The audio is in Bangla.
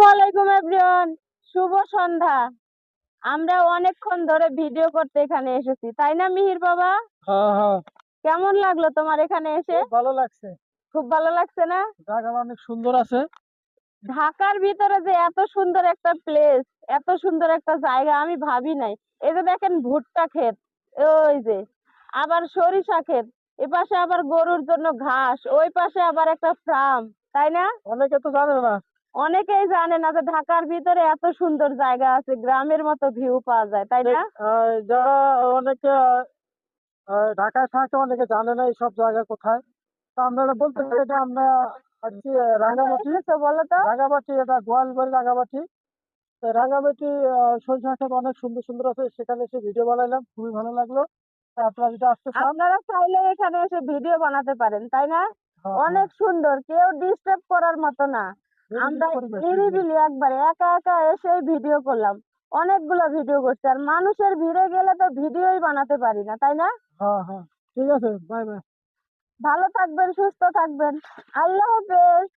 আলাইকুম এভরিওয়ান, শুভ সন্ধ্যা। আমরা অনেকক্ষণ ধরে ভিডিও করতে এখানে এসেছি, তাই না মিহির বাবা? হ্যাঁ হ্যাঁ, কেমন লাগলো তোমার এখানে এসে? খুব ভালো লাগছে। খুব ভালো লাগছে না? জায়গাটা অনেক সুন্দর আছে। ঢাকার ভিতরে যে এত সুন্দর একটা প্লেস, এত সুন্দর একটা জায়গা আমি ভাবি নাই। এই যে দেখেন ভুট্টা ক্ষেত, ওই যে আবার সরিষা ক্ষেত, এ পাশে আবার গরুর জন্য ঘাস, ওই পাশে আবার একটা ফার্ম, তাই না? অনেকে তো জানে না। অনেকেই জানে না যে ঢাকার ভিতরে এত সুন্দর জায়গা আছে, গ্রামের মতো ভিউ পাওয়া যায়, তাই না? যারা অনেকে ঢাকায় থাকে অনেকে জানে না এইসব জায়গা কোথায়। তা আপনারা বলতে পারি এটা আমরা আজকে রাঙামাটি। এসেছো বলো তো? রাঙামাটি, এটা গোয়ালবাড়ি রাঙামাটি। তো রাঙামাটি সরিষা ক্ষেত অনেক সুন্দর সুন্দর আছে, সেখানে এসে ভিডিও বানাইলাম, খুবই ভালো লাগলো। তা আপনারা যদি আসতে চান। আপনারা চাইলে এখানে এসে ভিডিও বানাতে পারেন, তাই না? হ্যাঁ হ্যাঁ, অনেক সুন্দর, কেউ ডিস্টার্ব করার মতো না। নিরিবিলি আমরা পরিবেশ, নিরিবিলি। নিরিবিলি একবারে একা একা এসে ভিডিও করলাম। অনেকগুলো ভিডিও করছি, আর মানুষের ভিড়ে গেলে তো ভিডিওই বানাতে পারি না, তাই না? হ্যাঁ হ্যাঁ, ঠিক আছে, বাই বাই। ভালো থাকবেন, সুস্থ থাকবেন। আল্লাহ হাফেজ।